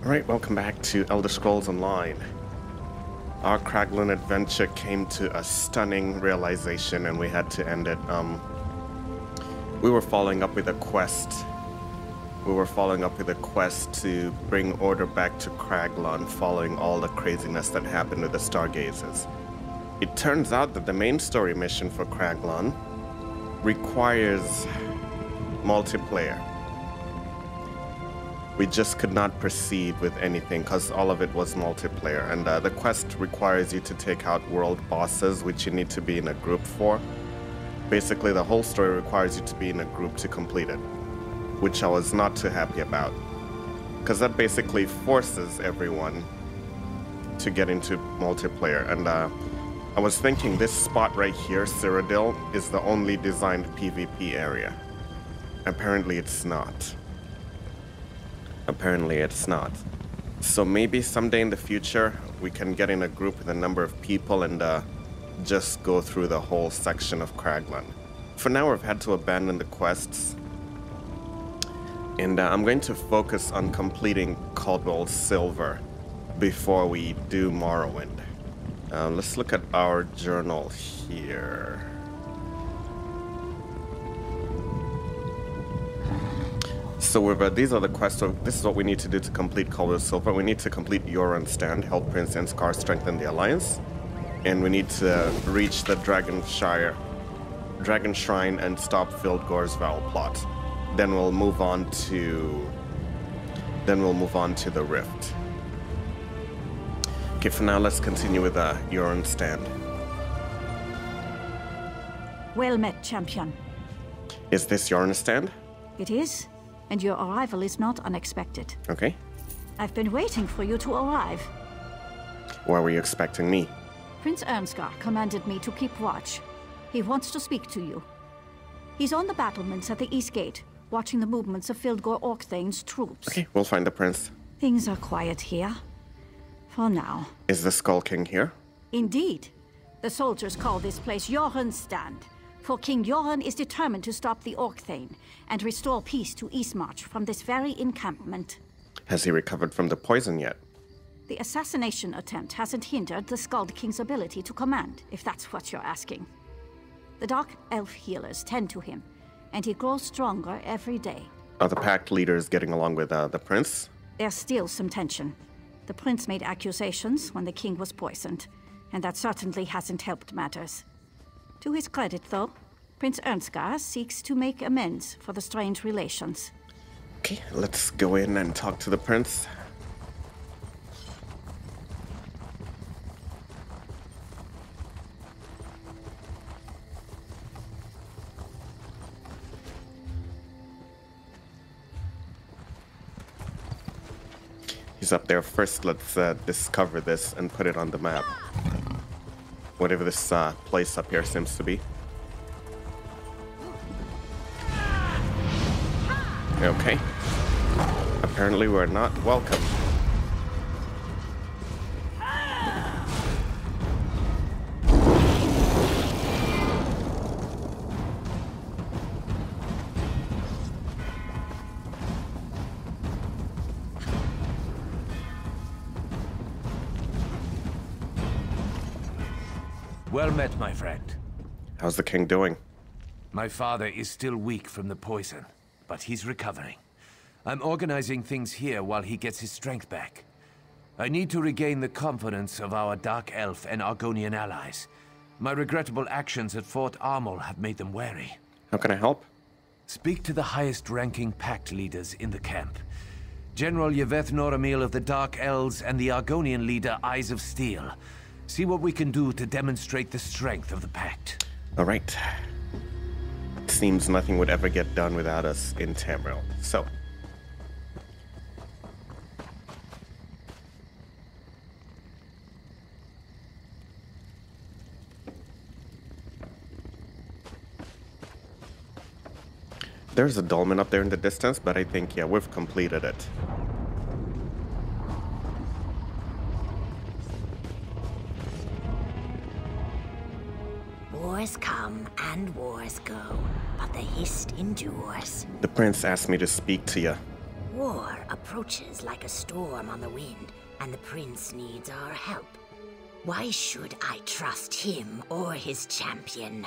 Alright, welcome back to Elder Scrolls Online. Our Kraglan adventure came to a stunning realization and we had to end it. We were following up with a quest. To bring order back to Kraglan following all the craziness that happened with the Stargazers. It turns out that the main story mission for Kraglan requires multiplayer. We just could not proceed with anything because all of it was multiplayer, and the quest requires you to take out world bosses, which you need to be in a group for. Basically, the whole story requires you to be in a group to complete it, which I was not too happy about, because that basically forces everyone to get into multiplayer. And I was thinking this spot right here, Cyrodiil, is the only designed PvP area. Apparently it's not. So maybe someday in the future we can get in a group with a number of people and just go through the whole section of Kraglan. For now we've had to abandon the quests, and I'm going to focus on completing Caldwell Silver before we do Morrowind. Let's look at our journal here. So these are the quests. So this is what we need to do to complete Caldwell Silver. We need to complete Yoren's Stand, help Prince Enscar strengthen the alliance, and we need to reach the Dragon Shrine and stop Fildgor's Vow plot. Then we'll move on to the Rift. Okay, for now let's continue with Yoren's Stand. Well met, champion. Is this Yoren's Stand? It is. And your arrival is not unexpected. Okay. I've been waiting for you to arrive. Why were you expecting me? Prince Enscar commanded me to keep watch. He wants to speak to you. He's on the battlements at the East Gate, watching the movements of Fildgor Orkthane's troops. Okay, we'll find the prince. Things are quiet here. For now. Is the Skull King here? Indeed. The soldiers call this place Yoren's Stand. For King Yoren is determined to stop the Orkthane and restore peace to Eastmarch from this very encampment. Has he recovered from the poison yet? The assassination attempt hasn't hindered the Skald King's ability to command, if that's what you're asking. The Dark Elf healers tend to him, and he grows stronger every day. Are the pact leaders getting along with the prince? There's still some tension. The prince made accusations when the king was poisoned, and that certainly hasn't helped matters. To his credit, though, Prince Enscar seeks to make amends for the strange relations. Okay, let's go in and talk to the prince. He's up there. First, let's discover this and put it on the map. Whatever this place up here seems to be. Okay. Apparently we're not welcome. Well met, my friend. How's the king doing? My father is still weak from the poison, but he's recovering. I'm organizing things here while he gets his strength back. I need to regain the confidence of our Dark Elf and Argonian allies. My regrettable actions at Fort Armel have made them wary. How can I help? Speak to the highest-ranking pact leaders in the camp. General Yveth Noramil of the Dark Elves and the Argonian leader Eyes of Steel. See what we can do to demonstrate the strength of the pact. All right. It seems nothing would ever get done without us in Tamriel. So. There's a dolmen up there in the distance, but I think, yeah, we've completed it. Wars come and wars go, but the Hist endures. The prince asked me to speak to you. war approaches like a storm on the wind, and the prince needs our help. Why should I trust him or his champion?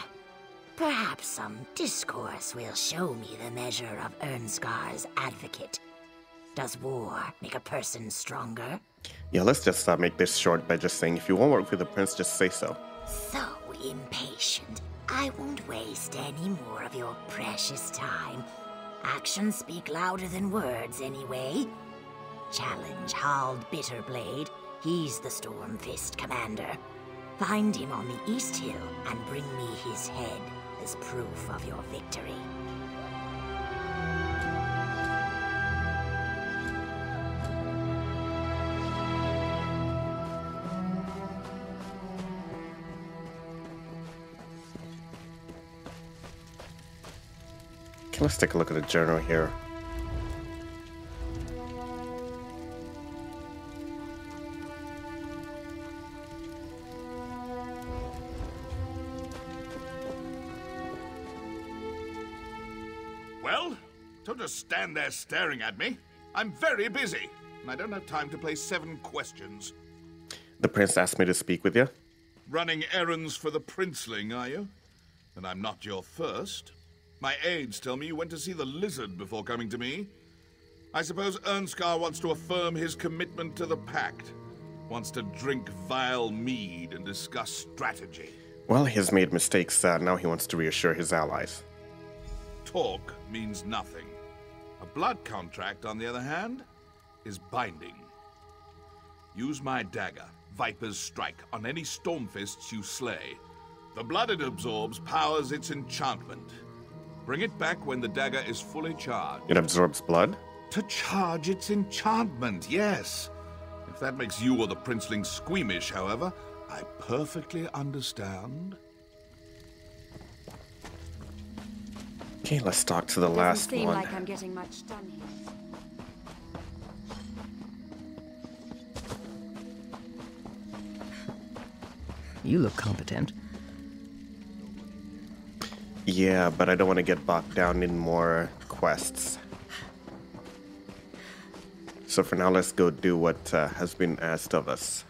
Perhaps some discourse will show me the measure of Ernskar's advocate. Does war make a person stronger? Yeah, let's just make this short by just saying, if you won't work with the prince, just say so. So impatient. I won't waste any more of your precious time. Actions speak louder than words, anyway. Challenge Hald Bitterblade. He's the Stormfist commander. Find him on the East Hill and bring me his head as proof of your victory. Okay, let's take a look at the journal here. Well, don't just stand there staring at me. I'm very busy, and I don't have time to play 7 questions. The prince asked me to speak with you. Running errands for the princeling, are you? And I'm not your first. My aides tell me you went to see the lizard before coming to me. I suppose Ernskar wants to affirm his commitment to the pact. Wants to drink vile mead and discuss strategy. Well, he's made mistakes. Now he wants to reassure his allies. Talk means nothing. A blood contract, on the other hand, is binding. Use my dagger, Viper's Strike, on any Stormfists you slay. The blood it absorbs powers its enchantment. Bring it back when the dagger is fully charged. It absorbs blood? To charge its enchantment, yes. If that makes you or the princeling squeamish, however, I perfectly understand. Okay, let's talk to the last Doesn't seem one. like I'm getting much done here. You look competent. Yeah, but I don't want to get bogged down in more quests. So for now, let's go do what has been asked of us.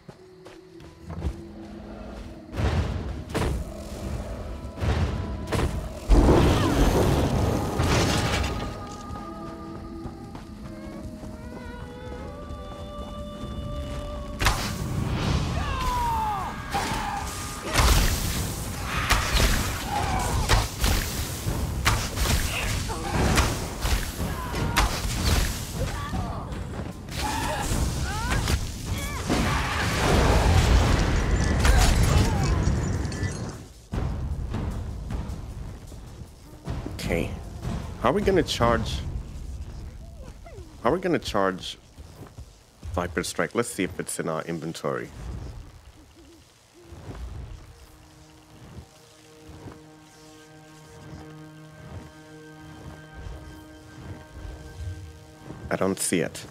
Okay, how are we gonna charge? How are we gonna charge Viper Strike? Let's see if it's in our inventory. I don't see it.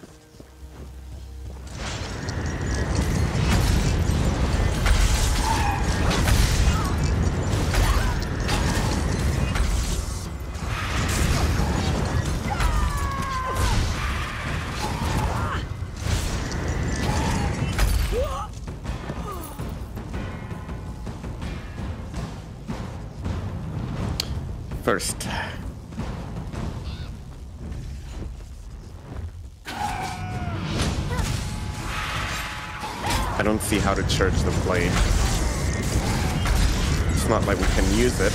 First, I don't see how to charge the blade. It's not like we can use it.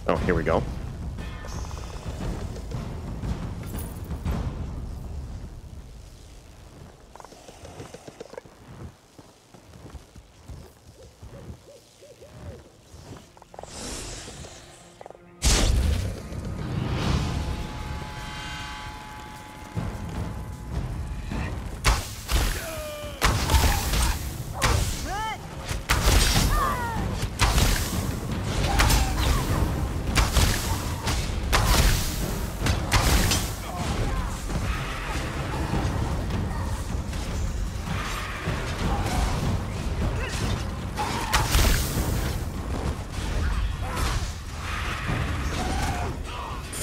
Oh, here we go.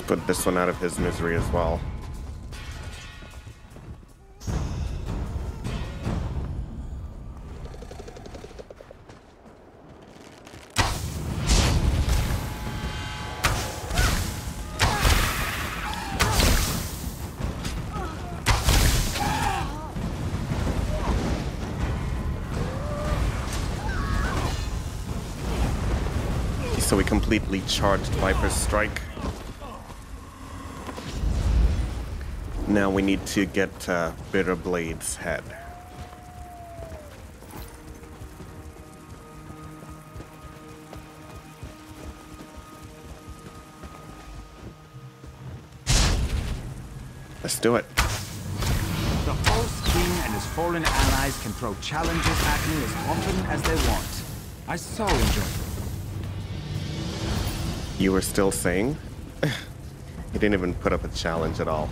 put this one out of his misery as well. So we completely charged Viper's Strike. Now we need to get Bitter Blade's head. Let's do it. The false king and his fallen allies can throw challenges at me as often as they want. I so enjoy it. You were still saying? He didn't even put up a challenge at all.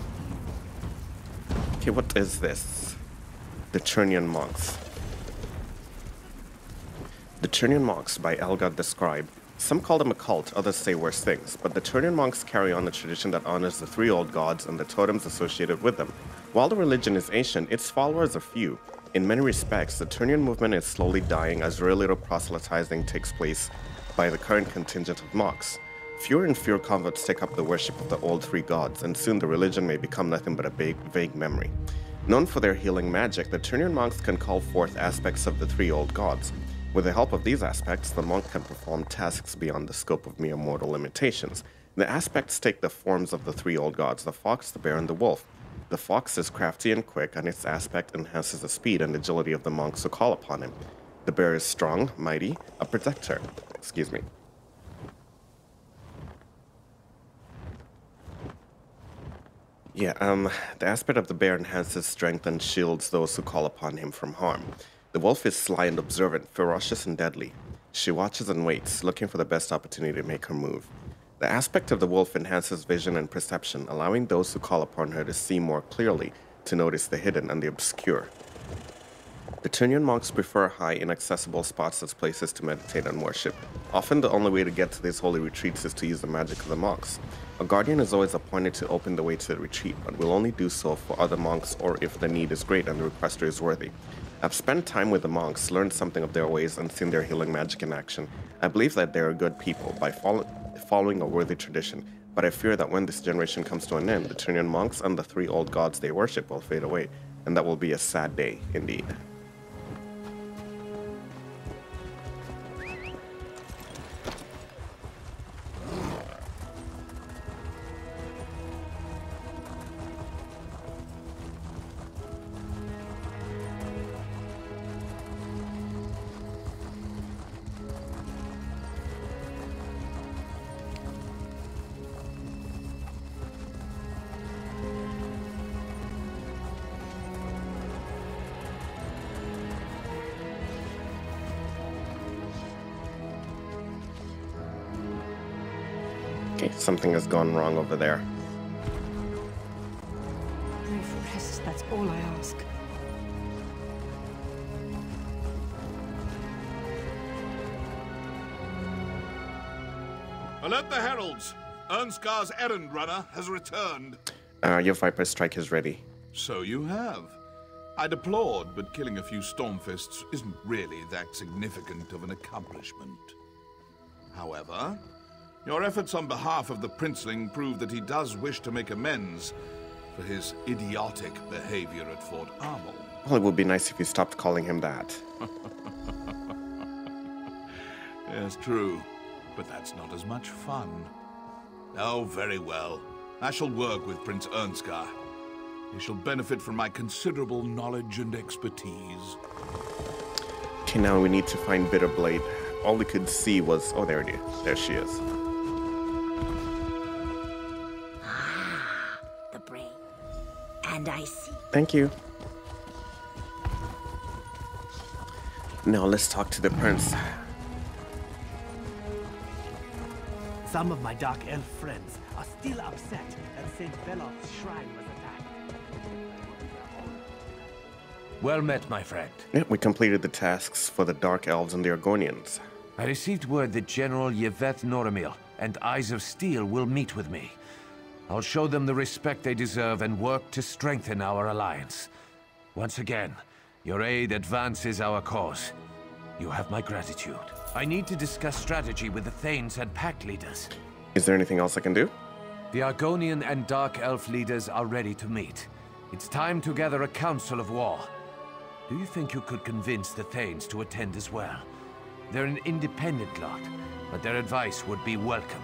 Okay, what is this? The Turnian Monks. The Turnian Monks by Elgod the Scribe. Some call them a cult, others say worse things, but the Turnian Monks carry on a tradition that honors the three old gods and the totems associated with them. While the religion is ancient, its followers are few. In many respects, the Turnian movement is slowly dying as very little proselytizing takes place by the current contingent of monks. Fewer and fewer converts take up the worship of the old three gods, and soon the religion may become nothing but a vague memory. Known for their healing magic, the Turnian monks can call forth aspects of the three old gods. With the help of these aspects, the monk can perform tasks beyond the scope of mere mortal limitations. The aspects take the forms of the three old gods, the fox, the bear, and the wolf. The fox is crafty and quick, and its aspect enhances the speed and agility of the monks who call upon him. The bear is strong, mighty, a protector. Excuse me. Yeah, the aspect of the bear enhances strength and shields those who call upon him from harm. The wolf is sly and observant, ferocious and deadly. She watches and waits, looking for the best opportunity to make her move. The aspect of the wolf enhances vision and perception, allowing those who call upon her to see more clearly, to notice the hidden and the obscure. The Turnian monks prefer high, inaccessible spots as places to meditate and worship. Often the only way to get to these holy retreats is to use the magic of the monks. A guardian is always appointed to open the way to the retreat, but will only do so for other monks or if the need is great and the requester is worthy. I've spent time with the monks, learned something of their ways, and seen their healing magic in action. I believe that they are good people by following a worthy tradition, but I fear that when this generation comes to an end, the Turnian monks and the three old gods they worship will fade away, and that will be a sad day indeed. Something has gone wrong over there. Brief rest, that's all I ask. Alert the heralds! Ernskar's errand runner has returned. Your Viper Strike is ready. So you have. I'd applaud, but killing a few Stormfists isn't really that significant of an accomplishment. However, your efforts on behalf of the Princeling prove that he does wish to make amends for his idiotic behavior at Fort Armel. Well, it would be nice if you stopped calling him that. Yes, true. But that's not as much fun. Oh, very well. I shall work with Prince Ernskar. He shall benefit from my considerable knowledge and expertise. Okay, now we need to find Bitterblade. All we could see was... Oh, there it is. There she is. The brain. And I see. Thank you. Now let's talk to the prince. Some of my Dark Elf friends are still upset that St. Belot's shrine was attacked. Well met, my friend. Yeah, we completed the tasks for the Dark Elves and the Argonians. I received word that General Yvette Noramil and Eyes of Steel will meet with me. I'll show them the respect they deserve and work to strengthen our alliance. Once again, your aid advances our cause. You have my gratitude. I need to discuss strategy with the Thanes and Pact leaders. Is there anything else I can do? The Argonian and Dark Elf leaders are ready to meet. It's time to gather a council of war. Do you think you could convince the Thanes to attend as well? They're an independent lot, but their advice would be welcome.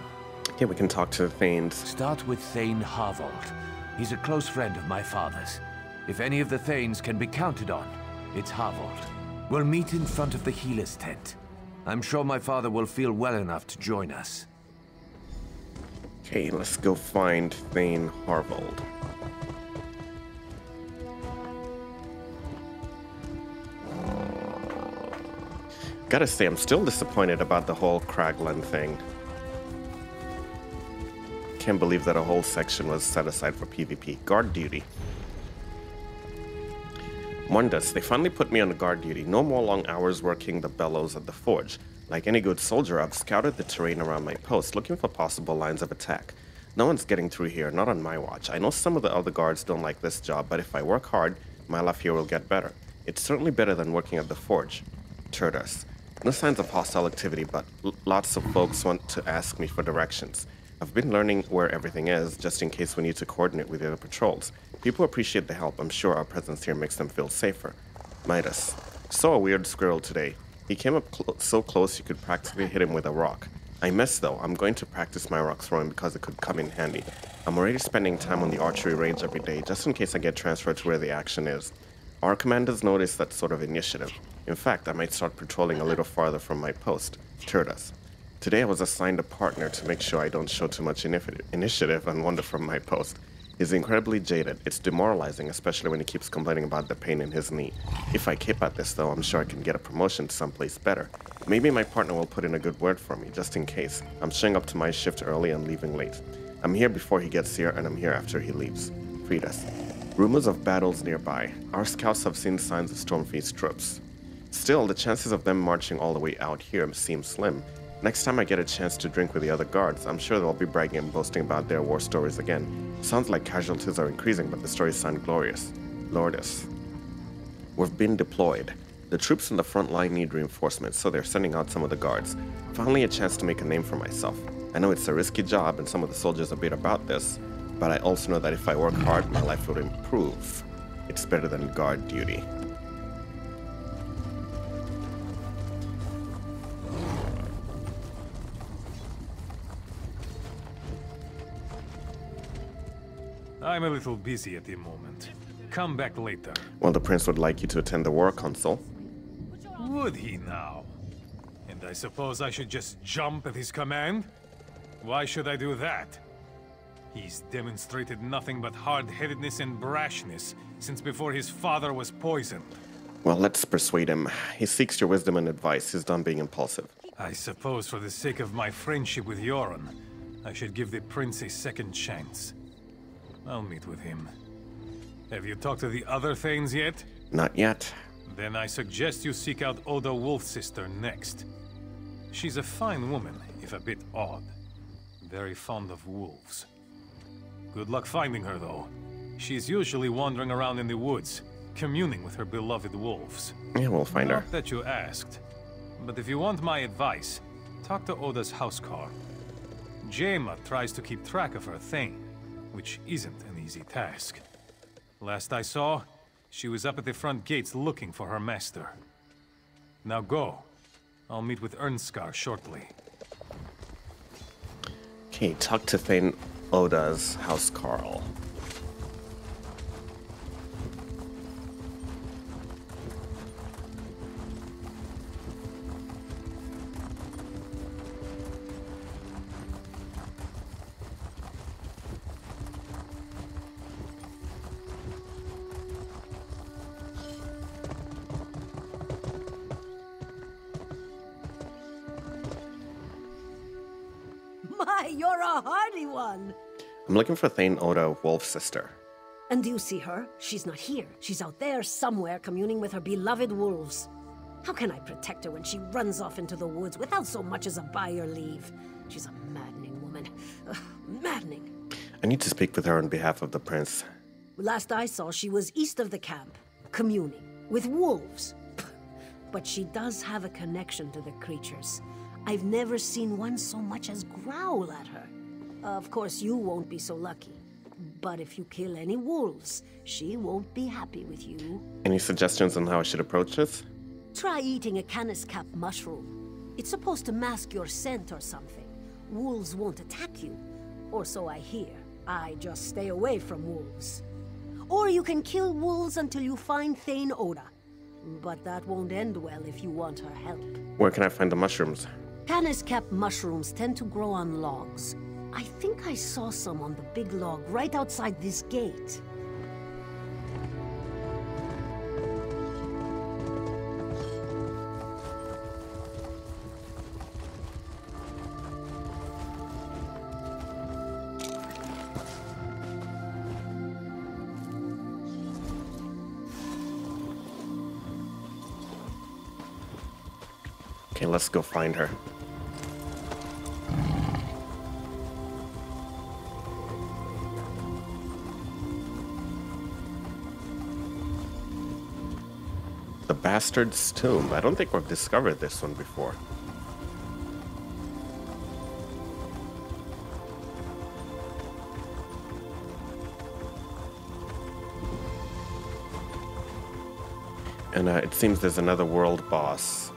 Yeah, we can talk to the Thanes. Start with Thane Harvold. He's a close friend of my father's. If any of the Thanes can be counted on, it's Harvold. We'll meet in front of the healer's tent. I'm sure my father will feel well enough to join us. Okay, let's go find Thane Harvold. Gotta say, I'm still disappointed about the whole Cragland thing. Can't believe that a whole section was set aside for PvP. Guard duty. Mundus, they finally put me on guard duty. No more long hours working the bellows at the forge. Like any good soldier, I've scouted the terrain around my post, looking for possible lines of attack. No one's getting through here, not on my watch. I know some of the other guards don't like this job, but if I work hard, my life here will get better. It's certainly better than working at the forge. Turtus. No signs of hostile activity, but lots of folks want to ask me for directions. I've been learning where everything is, just in case we need to coordinate with the other patrols. People appreciate the help. I'm sure our presence here makes them feel safer. Midas. Saw a weird squirrel today. He came up so close you could practically hit him with a rock. I missed though. I'm going to practice my rock throwing because it could come in handy. I'm already spending time on the archery range every day, just in case I get transferred to where the action is. Our commanders notice that sort of initiative. In fact, I might start patrolling a little farther from my post. Turtus. Today I was assigned a partner to make sure I don't show too much initiative and wander from my post. He's incredibly jaded. It's demoralizing, especially when he keeps complaining about the pain in his knee. If I keep at this though, I'm sure I can get a promotion to someplace better. Maybe my partner will put in a good word for me, just in case. I'm showing up to my shift early and leaving late. I'm here before he gets here, and I'm here after he leaves. Fridas. Rumors of battles nearby. Our scouts have seen signs of Stormfeast troops. Still, the chances of them marching all the way out here seem slim. Next time I get a chance to drink with the other guards, I'm sure they'll be bragging and boasting about their war stories again. Sounds like casualties are increasing, but the stories sound glorious. Lourdes. We've been deployed. The troops in the front line need reinforcements, so they're sending out some of the guards. Finally a chance to make a name for myself. I know it's a risky job, and some of the soldiers are a bit about this, but I also know that if I work hard, my life will improve. It's better than guard duty. I'm a little busy at the moment. Come back later. Well, the prince would like you to attend the war council. Would he now? And I suppose I should just jump at his command? Why should I do that? He's demonstrated nothing but hard-headedness and brashness since before his father was poisoned. Well, let's persuade him. He seeks your wisdom and advice. He's done being impulsive. I suppose for the sake of my friendship with Yoren, I should give the prince a second chance. I'll meet with him. Have you talked to the other Thanes yet? Not yet. Then I suggest you seek out Oda Wolf-Sister next. She's a fine woman, if a bit odd. Very fond of wolves. Good luck finding her, though. She's usually wandering around in the woods, communing with her beloved wolves. Yeah, we'll find her. Not that you asked. But if you want my advice, talk to Oda's housecar. Jaima tries to keep track of her Thane, which isn't an easy task. Last I saw, she was up at the front gates looking for her master. Now go. I'll meet with Ernskar shortly. Okay, talk to Thane Oda's housecarl. My, you're a hardy one! I'm looking for Thane Oda, Wolf-Sister. And do you see her? She's not here. She's out there somewhere communing with her beloved wolves. How can I protect her when she runs off into the woods without so much as a by your leave? She's a maddening woman. Ugh, maddening. I need to speak with her on behalf of the prince. Last I saw, she was east of the camp, communing with wolves. But she does have a connection to the creatures. I've never seen one so much as growl at her. Of course, you won't be so lucky. But if you kill any wolves, she won't be happy with you. Any suggestions on how I should approach this? Try eating a canis cap mushroom. It's supposed to mask your scent or something. Wolves won't attack you. Or so I hear. I just stay away from wolves. Or you can kill wolves until you find Thane Oda. But that won't end well if you want her help. Where can I find the mushrooms? Canis cap mushrooms tend to grow on logs. I think I saw some on the big log right outside this gate. Okay, let's go find her. The Bastard's Tomb. I don't think we've discovered this one before. And it seems there's another world boss.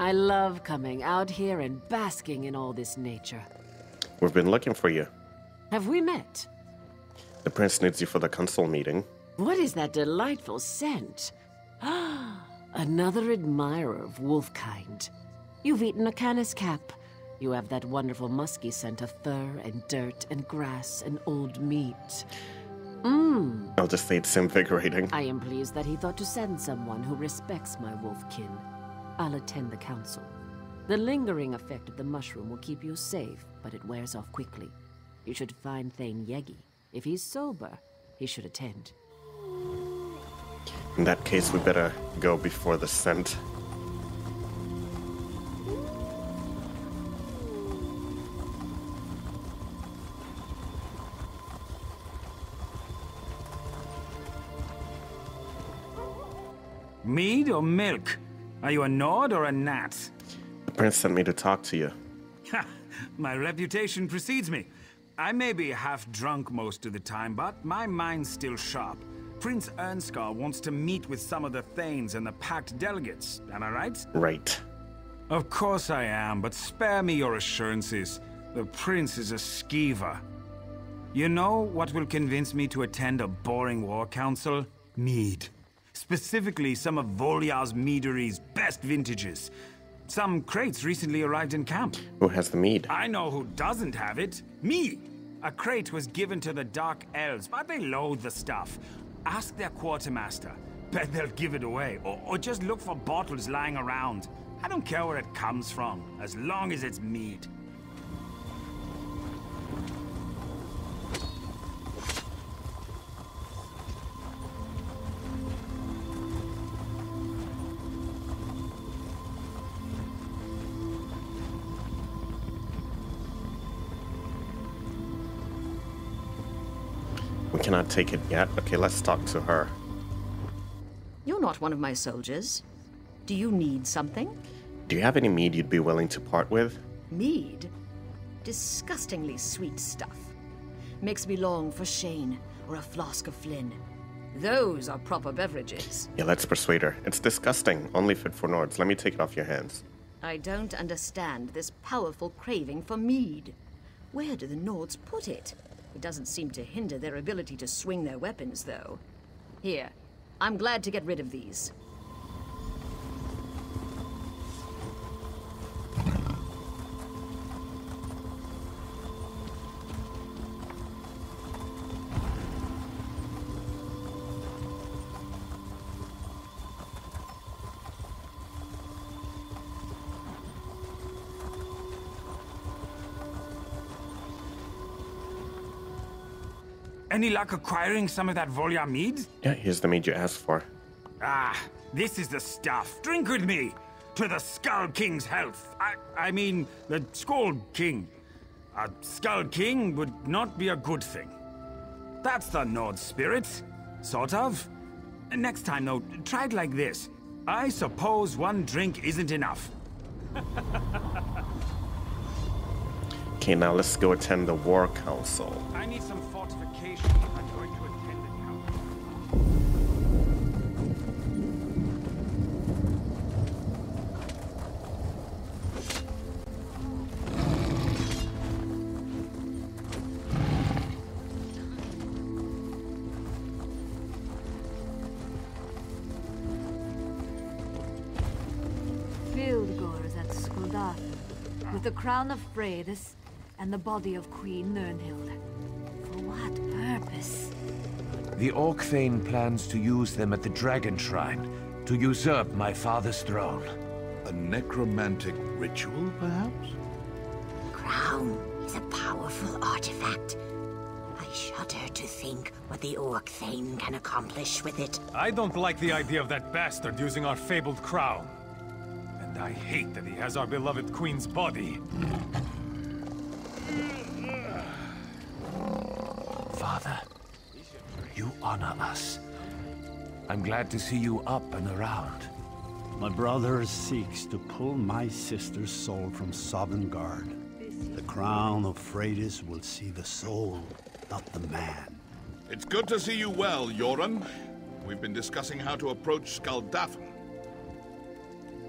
I love coming out here and basking in all this nature. We've been looking for you. Have we met? The prince needs you for the council meeting. What is that delightful scent? Another admirer of wolfkind. You've eaten a canis cap. You have that wonderful musky scent of fur and dirt and grass and old meat. I'll just say it's invigorating. I am pleased that he thought to send someone who respects my wolfkin. I'll attend the council. The lingering effect of the mushroom will keep you safe, but it wears off quickly. You should find Thane Yegi. If he's sober, he should attend. In that case, we better go before the scent. Mead or milk? Are you a Nord or a Nat? The prince sent me to talk to you. Ha! My reputation precedes me. I may be half drunk most of the time, but my mind's still sharp. Prince Ernskar wants to meet with some of the Thanes and the Pact delegates. Am I right? Right. Of course I am, but spare me your assurances. The prince is a skeever. You know what will convince me to attend a boring war council? Mead. Specifically, some of Volyar's meadery's best vintages. Some crates recently arrived in camp. Who has the mead? I know who doesn't have it. Me! A crate was given to the Dark Elves, but they loathe the stuff. Ask their quartermaster. Bet they'll give it away. Or just look for bottles lying around. I don't care where it comes from, as long as it's mead. We cannot take it yet. Okay, let's talk to her. You're not one of my soldiers. Do you need something? Do you have any mead you'd be willing to part with? Mead? Disgustingly sweet stuff. Makes me long for Shane or a flask of Flynn. Those are proper beverages. Yeah, let's persuade her. It's disgusting. Only fit for Nords. Let me take it off your hands. I don't understand this powerful craving for mead. Where do the Nords put it? It doesn't seem to hinder their ability to swing their weapons, though. Here, I'm glad to get rid of these. Any luck acquiring some of that Volya mead? Yeah, here's the mead you asked for. Ah, this is the stuff. Drink with me. To the Skull King's health. I mean, the Skull King. A Skull King would not be a good thing. That's the Nord spirit. Sort of. Next time, though, try it like this. I suppose one drink isn't enough. Okay, now let's go attend the War Council. I need some fortification if I'm going to attend the council. Fildgor is at Skuldathan, with the crown of Freydis and the body of Queen Nirnhild. For what purpose? The Orc Thane plans to use them at the Dragon Shrine to usurp my father's throne. A necromantic ritual, perhaps? The crown is a powerful artifact. I shudder to think what the Orc Thane can accomplish with it. I don't like the idea of that bastard using our fabled crown. And I hate that he has our beloved queen's body. Father, you honor us. I'm glad to see you up and around. My brother seeks to pull my sister's soul from Sovngarde. The crown of Freydis will see the soul, not the man. It's good to see you well, Yoren. We've been discussing how to approach Skuldathan.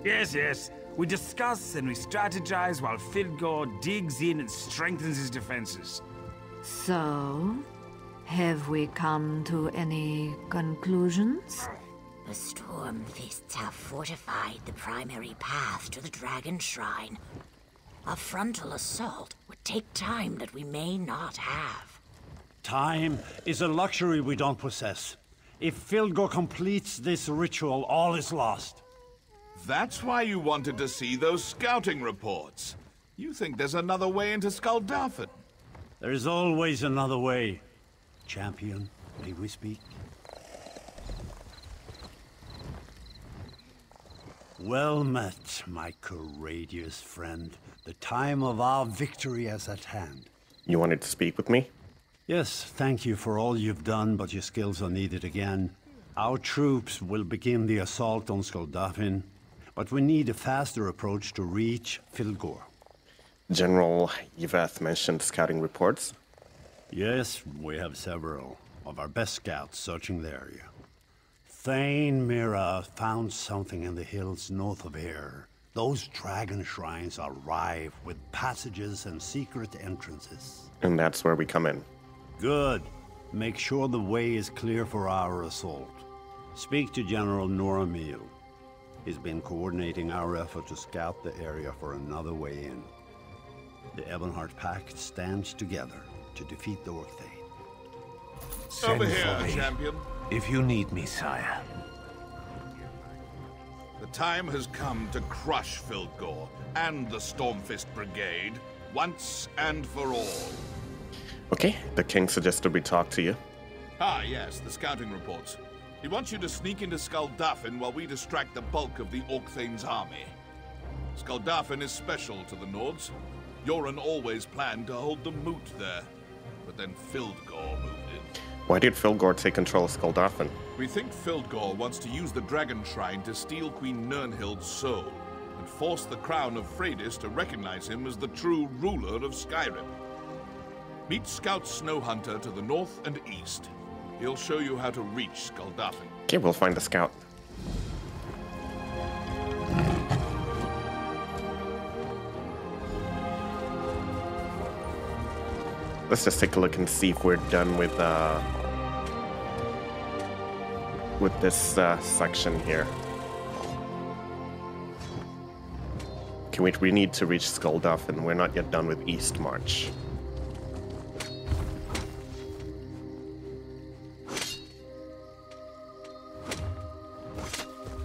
Yes. We discuss and we strategize while Fildgor digs in and strengthens his defenses. So, have we come to any conclusions? The Stormfists have fortified the primary path to the Dragon Shrine. A frontal assault would take time that we may not have. Time is a luxury we don't possess. If Fildgor completes this ritual, all is lost. That's why you wanted to see those scouting reports. You think there's another way into Skuldathan? There is always another way. Champion, may we speak? Well met, my courageous friend. The time of our victory is at hand. You wanted to speak with me? Yes, thank you for all you've done, but your skills are needed again. Our troops will begin the assault on Skuldathan, but we need a faster approach to reach Fildgor. General Yveth mentioned scouting reports. Yes, we have several of our best scouts searching the area. Thane Mira found something in the hills north of here. Those dragon shrines are rife with passages and secret entrances. And that's where we come in. Good. Make sure the way is clear for our assault. Speak to General Noramil. He's been coordinating our effort to scout the area for another way in. The Ebonheart Pact stands together to defeat the Orc Thane. Send Over here, for me, champion. if you need me, sire. The time has come to crush Fildgor and the Stormfist Brigade once and for all. Okay, the king suggested we talk to you. Ah, yes, the scouting reports. He wants you to sneak into Skuldathan while we distract the bulk of the Orc Thane's army. Skuldathan is special to the Nords. Yoren always planned to hold the moot there, but then Fildgor moved in. Why did Fildgor take control of Skuldathan? We think Fildgor wants to use the Dragon Shrine to steal Queen Nirnhild's soul, and force the crown of Freydis to recognize him as the true ruler of Skyrim. Meet Scout Snowhunter to the north and east. He'll show you how to reach Skuldathan. Okay, we'll find the scout. Let's just take a look and see if we're done with this section here. Okay, wait, we need to reach Skuldathan. We're not yet done with East March.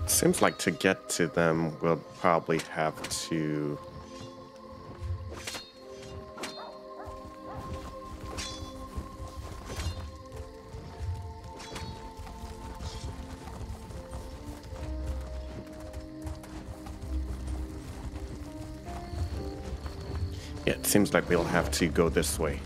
Seems like to get to them, we'll probably have to... Yeah, it seems like we'll have to go this way.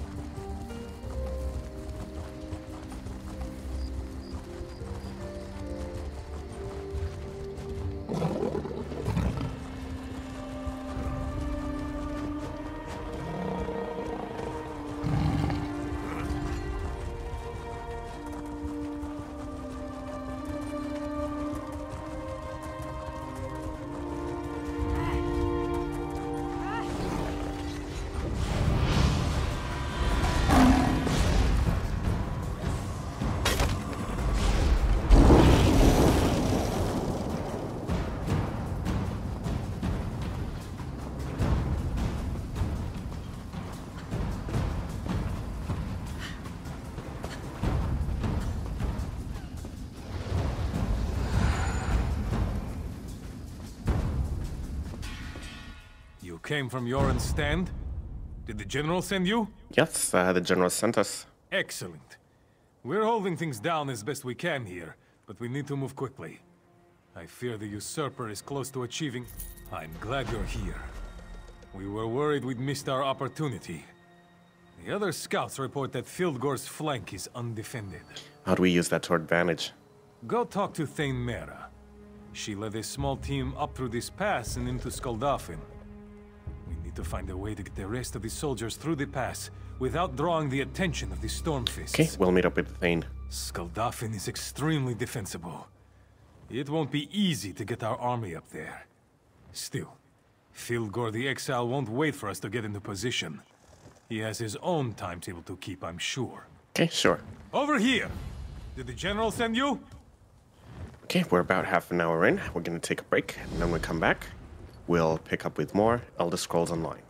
Came from Yoren's stand? Did the General send you? Yes, the General sent us. Excellent. We're holding things down as best we can here, but we need to move quickly. I fear the usurper is close to achieving... I'm glad you're here. We were worried we'd missed our opportunity. The other scouts report that Fildgor's flank is undefended. How do we use that to our advantage? Go talk to Thane Mera. She led a small team up through this pass and into Skuldafn. To find a way to get the rest of the soldiers through the pass without drawing the attention of the Stormfists. Okay, we'll meet up with Thane. Skuldafn is extremely defensible. It won't be easy to get our army up there. Still, Fildgor the Exile won't wait for us to get into position. He has his own timetable to keep, I'm sure. Okay, sure. Over here! Did the General send you? Okay, we're about half an hour in. We're gonna take a break, and then when we come back, we'll pick up with more Elder Scrolls Online.